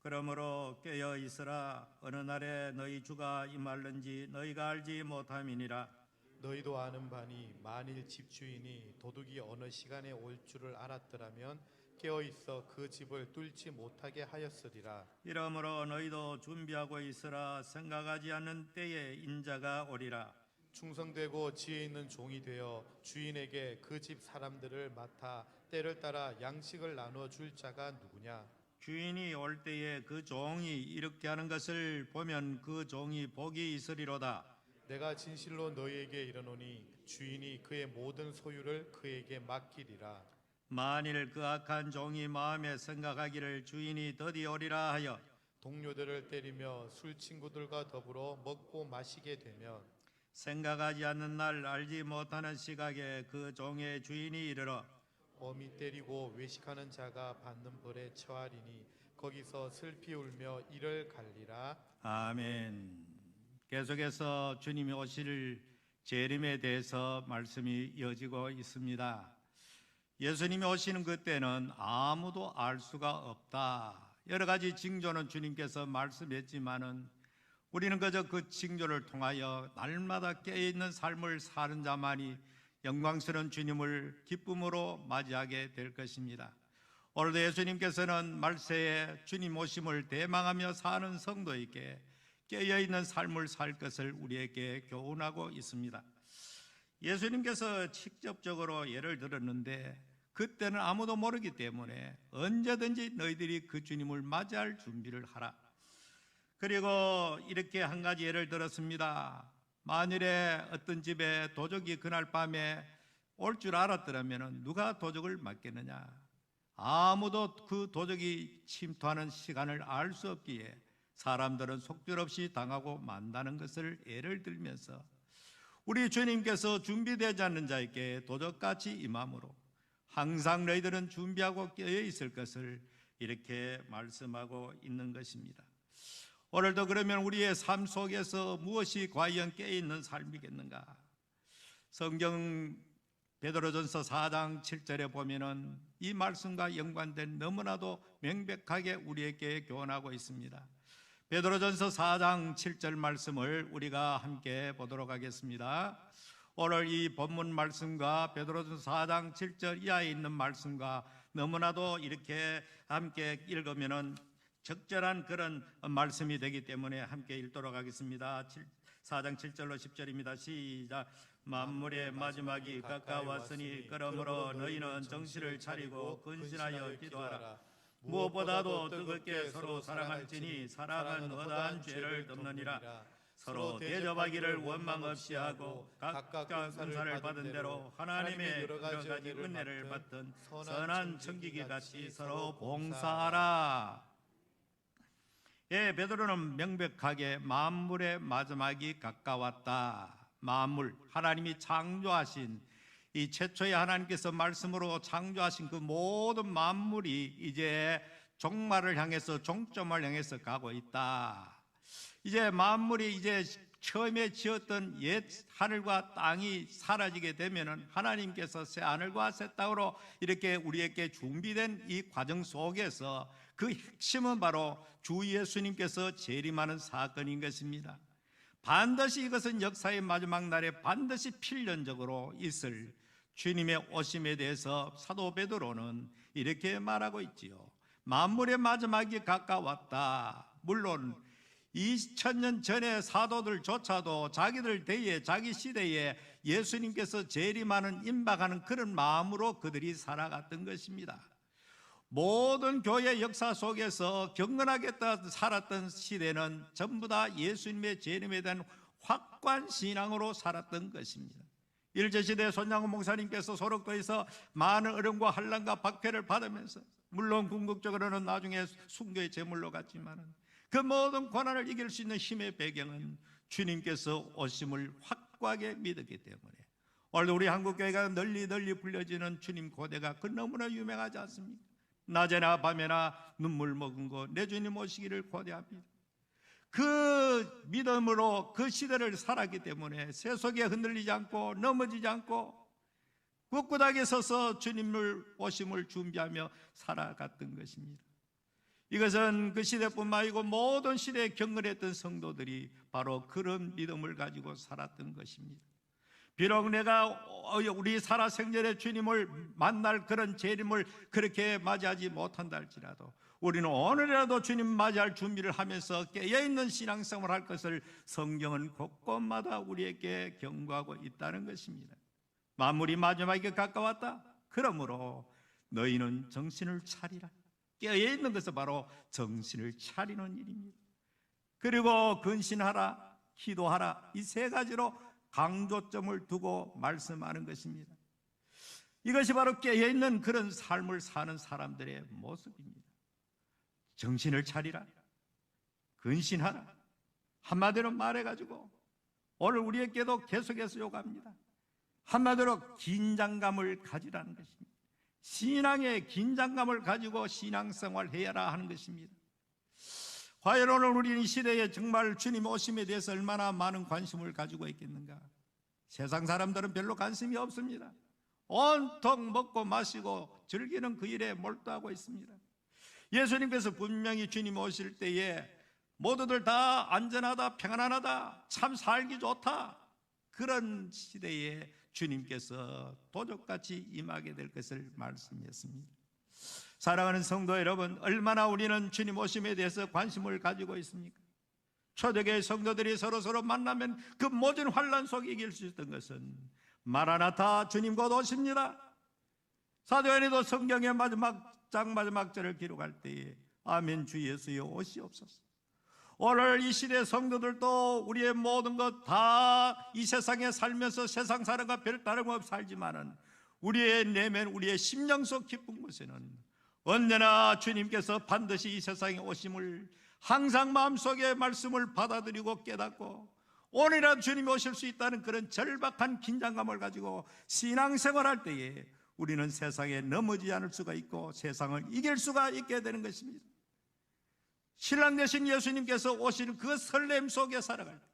그러므로 깨어 있으라. 어느 날에 너희 주가 임할는지 너희가 알지 못함이니라. 너희도 아는 바니 만일 집주인이 도둑이 어느 시간에 올 줄을 알았더라면 깨어 있어 그 집을 뚫지 못하게 하였으리라. 이러므로 너희도 준비하고 있으라. 생각하지 않는 때에 인자가 오리라. 충성되고 지혜 있는 종이 되어 주인에게 그 집 사람들을 맡아 때를 따라 양식을 나눠 줄 자가 누구냐? 주인이 올 때에 그 종이 이렇게 하는 것을 보면 그 종이 복이 있으리로다. 내가 진실로 너희에게 이르노니 주인이 그의 모든 소유를 그에게 맡기리라. 만일 그 악한 종이 마음에 생각하기를 주인이 더디 오리라 하여 동료들을 때리며 술 친구들과 더불어 먹고 마시게 되면 생각하지 않는 날 알지 못하는 시각에 그 종의 주인이 이르러 엄히 때리고 외식하는 자가 받는 벌에 처하리니 거기서 슬피 울며 이를 갈리라. 아멘. 계속해서 주님이 오실 재림에 대해서 말씀이 이어지고 있습니다. 예수님이 오시는 그때는 아무도 알 수가 없다. 여러 가지 징조는 주님께서 말씀했지만은 우리는 그저 그 징조를 통하여 날마다 깨어있는 삶을 사는 자만이 영광스러운 주님을 기쁨으로 맞이하게 될 것입니다. 오늘도 예수님께서는 말세에 주님 오심을 대망하며 사는 성도에게 깨어있는 삶을 살 것을 우리에게 교훈하고 있습니다. 예수님께서 직접적으로 예를 들었는데 그때는 아무도 모르기 때문에 언제든지 너희들이 그 주님을 맞이할 준비를 하라. 그리고 이렇게 한 가지 예를 들었습니다. 만일에 어떤 집에 도적이 그날 밤에 올 줄 알았더라면 누가 도적을 맞겠느냐? 아무도 그 도적이 침투하는 시간을 알 수 없기에 사람들은 속절없이 당하고 만다는 것을 예를 들면서 우리 주님께서 준비되지 않는 자에게 도적같이 임함으로 항상 너희들은 준비하고 깨어 있을 것을 이렇게 말씀하고 있는 것입니다. 오늘도 그러면 우리의 삶 속에서 무엇이 과연 깨어있는 삶이겠는가? 성경 베드로전서 4장 7절에 보면은 이 말씀과 연관된 너무나도 명백하게 우리에게 교훈하고 있습니다. 베드로전서 4장 7절 말씀을 우리가 함께 보도록 하겠습니다. 오늘 이 본문 말씀과 베드로전서 4장 7절 이하에 있는 말씀과 너무나도 이렇게 함께 읽으면은 적절한 그런 말씀이 되기 때문에 함께 읽도록 하겠습니다. 4장 7절로 10절입니다. 시작. 만물의 마지막이 가까웠으니 그러므로 너희는 정신을 차리고 근신하여 기도하라. 무엇보다도 뜨겁게 서로 사랑할지니 사랑은 어떠한 죄를 덮느니라. 서로 대접하기를 원망 없이 하고 각각 은사를 받은 대로 하나님의 여러 가지 은혜를 받든 선한 청지기 같이 서로 봉사하라. 예, 베드로는 명백하게 만물의 마지막이 가까웠다. 만물, 하나님이 창조하신 이 최초의 하나님께서 말씀으로 창조하신 그 모든 만물이 이제 종말을 향해서 종점을 향해서 가고 있다. 이제 만물이 이제 처음에 지었던 옛 하늘과 땅이 사라지게 되면은 하나님께서 새 하늘과 새 땅으로 이렇게 우리에게 준비된 이 과정 속에서 그 핵심은 바로 주 예수님께서 재림하는 사건인 것입니다. 반드시 이것은 역사의 마지막 날에 반드시 필연적으로 있을 주님의 오심에 대해서 사도 베드로는 이렇게 말하고 있지요. 만물의 마지막이 가까웠다. 물론 2000년 전의 사도들조차도 자기들 대에 자기 시대에 예수님께서 재림하는 임박하는 그런 마음으로 그들이 살아갔던 것입니다. 모든 교회 역사 속에서 경건하게 살았던 시대는 전부 다 예수님의 재림에 대한 확고한 신앙으로 살았던 것입니다. 일제시대 손양호 목사님께서 소록도에서 많은 어려움과 환난과 박해를 받으면서 물론 궁극적으로는 나중에 순교의 제물로 갔지만 그 모든 고난을 이길 수 있는 힘의 배경은 주님께서 오심을 확고하게 믿었기 때문에 오늘 우리 한국교회가 널리 불려지는 주님 고대가 그 너무나 유명하지 않습니까? 낮에나 밤에나 눈물 머금 거 내 주님 오시기를 고대합니다. 그 믿음으로 그 시대를 살았기 때문에 세속에 흔들리지 않고 넘어지지 않고 꿋꿋하게 서서 주님을 오심을 준비하며 살아갔던 것입니다. 이것은 그 시대뿐만 아니고 모든 시대에 경건했던 성도들이 바로 그런 믿음을 가지고 살았던 것입니다. 비록 내가 우리 살아생전에 주님을 만날 그런 재림을 그렇게 맞이하지 못한다 할지라도 우리는 오늘이라도 주님 맞이할 준비를 하면서 깨어있는 신앙생활을 할 것을 성경은 곳곳마다 우리에게 경고하고 있다는 것입니다. 만물이 마지막에 가까웠다. 그러므로 너희는 정신을 차리라. 깨어있는 것은 바로 정신을 차리는 일입니다. 그리고 근신하라, 기도하라, 이 세 가지로 강조점을 두고 말씀하는 것입니다. 이것이 바로 깨어있는 그런 삶을 사는 사람들의 모습입니다. 정신을 차리라, 근신하라, 한마디로 말해가지고 오늘 우리에게도 계속해서 요구합니다. 한마디로 긴장감을 가지라는 것입니다. 신앙의 긴장감을 가지고 신앙생활을 해야 하는 것입니다. 과연 오늘 우리는 이 시대에 정말 주님 오심에 대해서 얼마나 많은 관심을 가지고 있겠는가? 세상 사람들은 별로 관심이 없습니다. 온통 먹고 마시고 즐기는 그 일에 몰두하고 있습니다. 예수님께서 분명히 주님 오실 때에 모두들 다 안전하다, 평안하다, 참 살기 좋다, 그런 시대에 주님께서 도적같이 임하게 될 것을 말씀했습니다. 사랑하는 성도 여러분, 얼마나 우리는 주님 오심에 대해서 관심을 가지고 있습니까? 초대교회 성도들이 서로 만나면 그 모든 환난 속에 이길 수 있었던 것은 마라나타, 주님 곧 오십니다. 사도 요한도 성경의 마지막 장 마지막 절을 기록할 때에 아멘 주 예수여 오시옵소서. 오늘 이 시대 성도들도 우리의 모든 것 다 이 세상에 살면서 세상 사람과 별 다름없이 살지만은 우리의 내면, 우리의 심령 속 깊은 곳에는 언제나 주님께서 반드시 이 세상에 오심을 항상 마음속에 말씀을 받아들이고 깨닫고 오늘이라도 주님이 오실 수 있다는 그런 절박한 긴장감을 가지고 신앙생활할 때에 우리는 세상에 넘어지지 않을 수가 있고 세상을 이길 수가 있게 되는 것입니다. 신랑 되신 예수님께서 오시는 그 설렘 속에 살아갈 때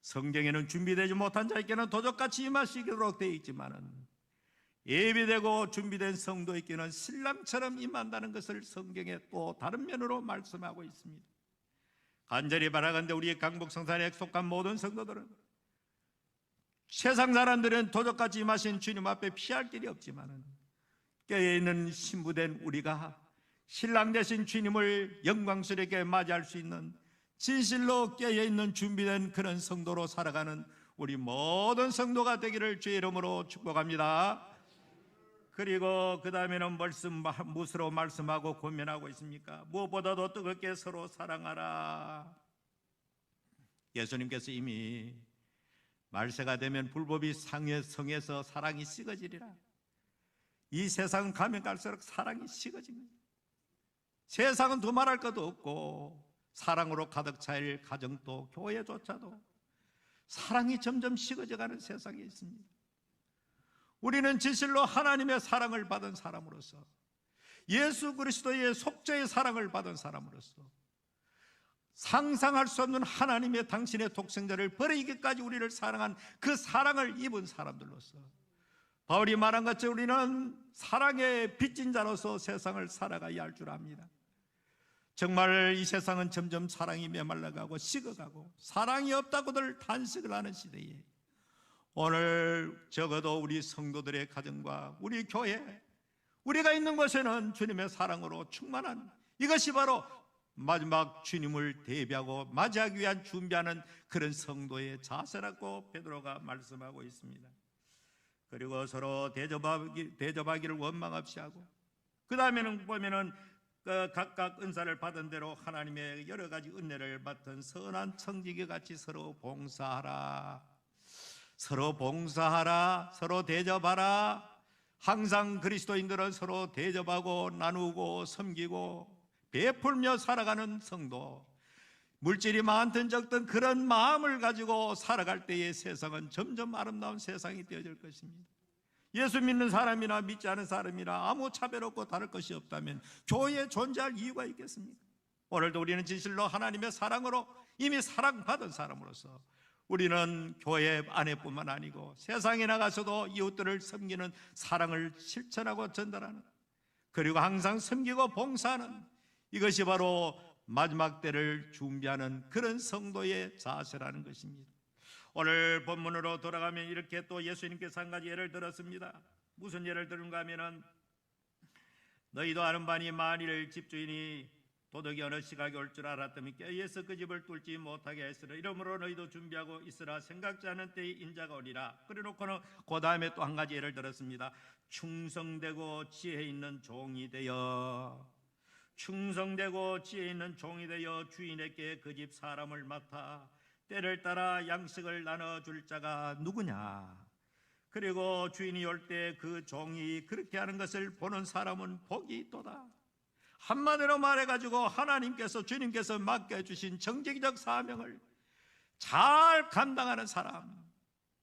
성경에는 준비되지 못한 자에게는 도적같이 임하시도록 되어 있지만은 예비되고 준비된 성도에게는 신랑처럼 임한다는 것을 성경에 또 다른 면으로 말씀하고 있습니다. 간절히 바라건대 우리의 강북성산에 속한 모든 성도들은 세상 사람들은 도적같이 임하신 주님 앞에 피할 길이 없지만은 깨어있는 신부된 우리가 신랑 되신 주님을 영광스럽게 맞이할 수 있는 진실로 깨어있는 준비된 그런 성도로 살아가는 우리 모든 성도가 되기를 주의 이름으로 축복합니다. 그리고 그 다음에는 무엇으로 말씀하고 고민하고 있습니까? 무엇보다도 뜨겁게 서로 사랑하라. 예수님께서 이미 말세가 되면 불법이 성에서 사랑이 식어지리라. 이 세상은 가면 갈수록 사랑이 식어집니다. 세상은 두말할 것도 없고 사랑으로 가득 차일 가정도 교회조차도 사랑이 점점 식어져가는 세상에 있습니다. 우리는 진실로 하나님의 사랑을 받은 사람으로서 예수 그리스도의 속죄의 사랑을 받은 사람으로서 상상할 수 없는 하나님의 당신의 독생자를 버리기까지 우리를 사랑한 그 사랑을 입은 사람들로서 바울이 말한 것처럼 우리는 사랑의 빚진 자로서 세상을 살아가야 할 줄 압니다. 정말 이 세상은 점점 사랑이 메말라가고 식어가고 사랑이 없다고들 탄식을 하는 시대에 오늘 적어도 우리 성도들의 가정과 우리 교회, 우리가 있는 곳에는 주님의 사랑으로 충만한 이것이 바로 마지막 주님을 대비하고 맞이하기 위한 준비하는 그런 성도의 자세라고 베드로가 말씀하고 있습니다. 그리고 서로 대접하기를 원망 없이 하고 그 다음에는 보면은 각각 은사를 받은 대로 하나님의 여러 가지 은혜를 받은 선한 청지기 같이 서로 봉사하라. 서로 봉사하라. 서로 대접하라. 항상 그리스도인들은 서로 대접하고 나누고 섬기고 베풀며 살아가는 성도, 물질이 많든 적든 그런 마음을 가지고 살아갈 때의 세상은 점점 아름다운 세상이 되어질 것입니다. 예수 믿는 사람이나 믿지 않은 사람이나 아무 차별 없고 다를 것이 없다면 교회에 존재할 이유가 있겠습니까? 오늘도 우리는 진실로 하나님의 사랑으로 이미 사랑받은 사람으로서 우리는 교회 안에뿐만 아니고 세상에 나가서도 이웃들을 섬기는 사랑을 실천하고 전달하는, 그리고 항상 섬기고 봉사하는 이것이 바로 마지막 때를 준비하는 그런 성도의 자세라는 것입니다. 오늘 본문으로 돌아가면 이렇게 또 예수님께서 한 가지 예를 들었습니다. 무슨 예를 들은가 하면은 너희도 아는 바니 만일 집주인이 도둑이 어느 시각에 올 줄 알았더니 깨어서 그 집을 뚫지 못하게 했으라. 이러므로 너희도 준비하고 있으라. 생각지 않은 때에 인자가 오리라. 그래놓고는 그 다음에 또 한 가지 예를 들었습니다. 충성되고 지혜 있는 종이 되어, 충성되고 지혜 있는 종이 되어 주인에게 그 집 사람을 맡아 때를 따라 양식을 나눠줄 자가 누구냐. 그리고 주인이 올 때 그 종이 그렇게 하는 것을 보는 사람은 복이 있도다. 한마디로 말해가지고 하나님께서, 주님께서 맡겨주신 정직적 사명을 잘 감당하는 사람,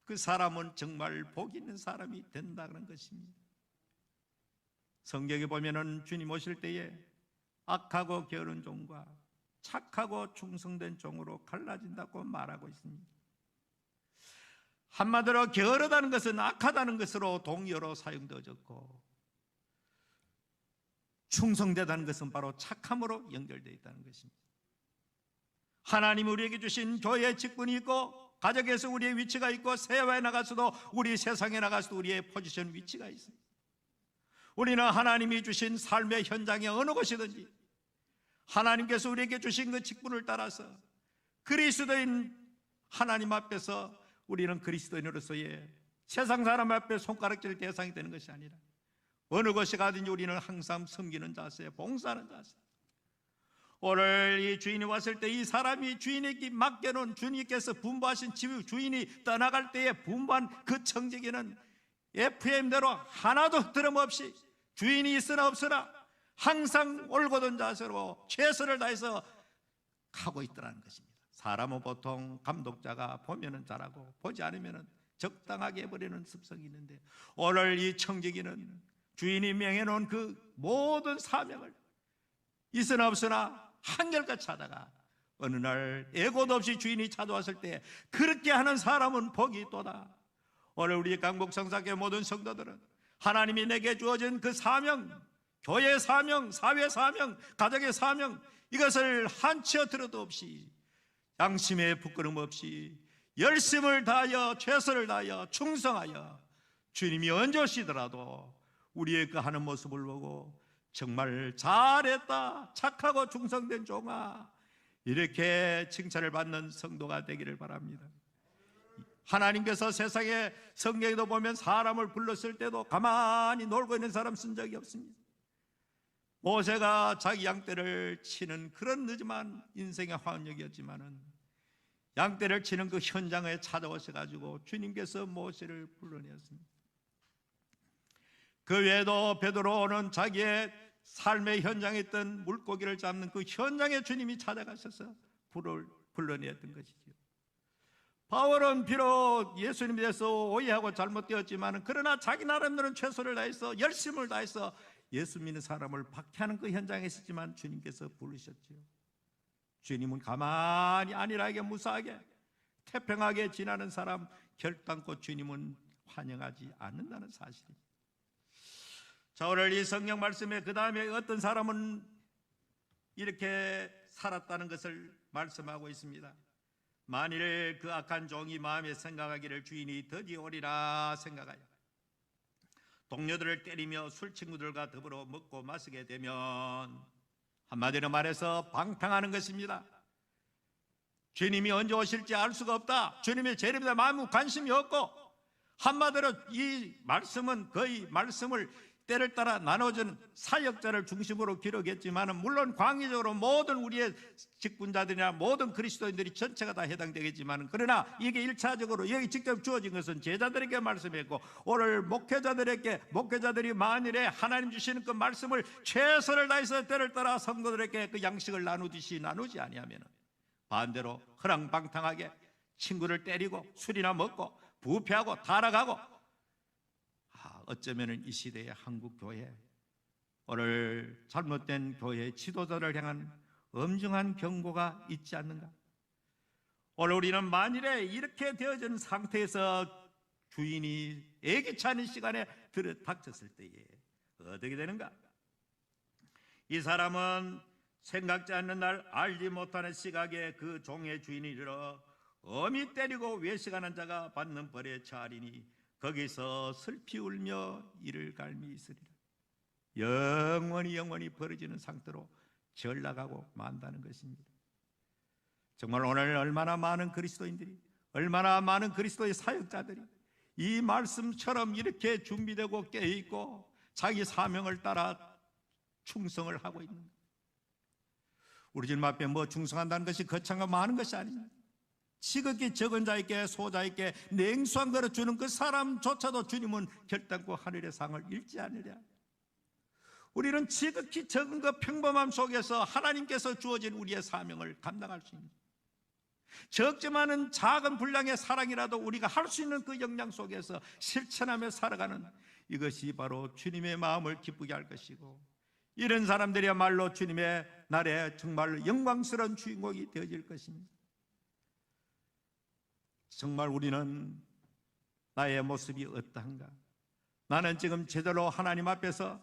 그 사람은 정말 복 있는 사람이 된다는 것입니다. 성경에 보면은 주님 오실 때에 악하고 게으른 종과 착하고 충성된 종으로 갈라진다고 말하고 있습니다. 한마디로 게으르다는 것은 악하다는 것으로 동의어로 사용되어졌고, 충성되다는 것은 바로 착함으로 연결되어 있다는 것입니다. 하나님이 우리에게 주신 교회의 직분이 있고, 가정에서 우리의 위치가 있고, 세화에 나가서도, 우리 세상에 나가서도 우리의 포지션 위치가 있습니다. 우리는 하나님이 주신 삶의 현장에 어느 곳이든지 하나님께서 우리에게 주신 그 직분을 따라서 그리스도인 하나님 앞에서 우리는 그리스도인으로서의 세상 사람 앞에 손가락질 대상이 되는 것이 아니라 어느 곳에 가든지 우리는 항상 섬기는 자세, 봉사하는 자세. 오늘 이 주인이 왔을 때 이 사람이 주인에게 맡겨놓은, 주님께서 분부하신 주인이 떠나갈 때에 분부한 그 청지기는 FM대로 하나도 드럼없이 주인이 있으나 없으나 항상 올곧은 자세로 최선을 다해서 하고 있더라는 것입니다. 사람은 보통 감독자가 보면은 잘하고 보지 않으면은 적당하게 해버리는 습성이 있는데, 오늘 이 청지기는 주인이 명해놓은 그 모든 사명을 있으나 없으나 한결같이 하다가 어느 날 예고도 없이 주인이 찾아왔을 때 그렇게 하는 사람은 복이 있도다. 오늘 우리 강북성사교회 모든 성도들은 하나님이 내게 주어진 그 사명, 교회의 사명, 사회 사명, 가정의 사명, 이것을 한치어 들어도 없이 양심에 부끄럼 없이 열심을 다하여 최선을 다하여 충성하여 주님이 언제 오시더라도 우리의 그 하는 모습을 보고 정말 잘했다, 착하고 충성된 종아, 이렇게 칭찬을 받는 성도가 되기를 바랍니다. 하나님께서 세상에 성경에도 보면 사람을 불렀을 때도 가만히 놀고 있는 사람 쓴 적이 없습니다. 모세가 자기 양떼를 치는 그런 늦지만 인생의 화원역이었지만은 양떼를 치는 그 현장에 찾아오셔가지고 주님께서 모세를 불러내었습니다. 그 외에도 베드로는 자기의 삶의 현장에 있던 물고기를 잡는 그 현장에 주님이 찾아가셔서 불을 불러내었던 것이죠. 바울은 비록 예수님에 대해서 오해하고 잘못되었지만 그러나 자기 나름대로 최선을 다해서 열심을 다해서 예수 믿는 사람을 박해하는 그 현장에 있었지만 주님께서 부르셨지요. 주님은 가만히 안일하게 무사하게 태평하게 지나는 사람 결단코 주님은 환영하지 않는다는 사실입니다. 자, 오늘 이 성경 말씀에 그 다음에 어떤 사람은 이렇게 살았다는 것을 말씀하고 있습니다. 만일 그 악한 종이 마음에 생각하기를 주인이 드디어 오리라 생각하여 동료들을 때리며 술 친구들과 더불어 먹고 마시게 되면, 한마디로 말해서 방탕하는 것입니다. 주님이 언제 오실지 알 수가 없다. 주님의 재림에 마음 관심이 없고, 한마디로 이 말씀은 거의 말씀을 때를 따라 나눠주는 사역자를 중심으로 기록했지만 물론 광의적으로 모든 우리의 직분자들이나 모든 그리스도인들이 전체가 다 해당되겠지만, 그러나 이게 1차적으로 여기 직접 주어진 것은 제자들에게 말씀했고, 오늘 목회자들이 만일에 하나님 주시는 그 말씀을 최선을 다해서 때를 따라 성도들에게 그 양식을 나누지 아니하면 반대로 허랑방탕하게 친구를 때리고 술이나 먹고 부패하고 타락하고, 어쩌면 이 시대의 한국 교회, 오늘 잘못된 교회 지도자를 향한 엄중한 경고가 있지 않는가? 오늘 우리는 만일에 이렇게 되어진 상태에서 주인이 예기치 않은 시간에 닥쳤을 때에 어떻게 되는가? 이 사람은 생각지 않는 날 알지 못하는 시각에 그 종의 주인이 이르러 엄히 때리고 외식하는 자가 받는 벌에 처하리니 거기서 슬피 울며 이를 갈미 있으리라. 영원히 벌어지는 상태로 전락하고 만다는 것입니다. 정말 오늘 얼마나 많은 그리스도인들이, 얼마나 많은 그리스도의 사역자들이 이 말씀처럼 이렇게 준비되고 깨어있고 자기 사명을 따라 충성을 하고 있는 것. 우리 주님 앞에 뭐 충성한다는 것이 거창하고 많은 것이 아닙니다. 지극히 적은 자에게 소자에게 냉수한 것을 주는 그 사람조차도 주님은 결단코 하늘의 상을 잃지 않으랴. 우리는 지극히 적은 것 평범함 속에서 하나님께서 주어진 우리의 사명을 감당할 수 있는, 적지만은 작은 분량의 사랑이라도 우리가 할 수 있는 그 역량 속에서 실천하며 살아가는, 이것이 바로 주님의 마음을 기쁘게 할 것이고, 이런 사람들이야말로 주님의 날에 정말 영광스러운 주인공이 되어질 것입니다. 정말 우리는 나의 모습이 어떠한가? 나는 지금 제대로 하나님 앞에서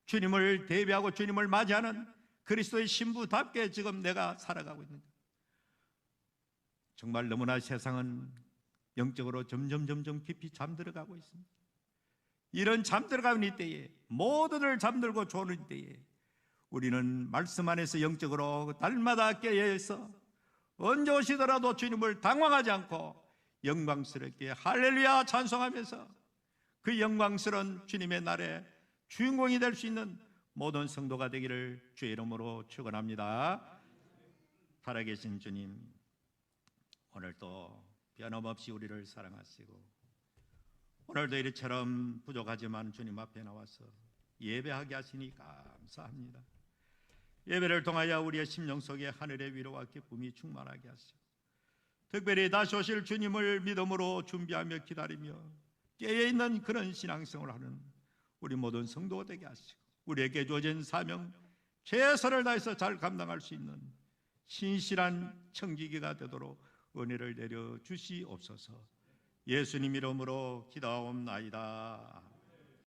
주님을 대비하고 주님을 맞이하는 그리스도의 신부답게 지금 내가 살아가고 있는가? 정말 너무나 세상은 영적으로 점점 깊이 잠들어가고 있습니다. 이런 잠들어가는 이때에, 모두들 잠들고 조는 때에 우리는 말씀 안에서 영적으로 날마다 깨어있어 언제 오시더라도 주님을 당황하지 않고 영광스럽게 할렐루야 찬송하면서 그 영광스러운 주님의 날에 주인공이 될 수 있는 모든 성도가 되기를 주의 이름으로 축원합니다. 살아계신 주님, 오늘도 변함없이 우리를 사랑하시고 오늘도 이처럼 부족하지만 주님 앞에 나와서 예배하게 하시니 감사합니다. 예배를 통하여 우리의 심령 속에 하늘의 위로와 기쁨이 충만하게 하시고, 특별히 다시 오실 주님을 믿음으로 준비하며 기다리며 깨어있는 그런 신앙생활을 하는 우리 모든 성도가 되게 하시고, 우리에게 주어진 사명 최선을 다해서 잘 감당할 수 있는 신실한 청지기가 되도록 은혜를 내려 주시옵소서. 예수님 이름으로 기도하옵나이다.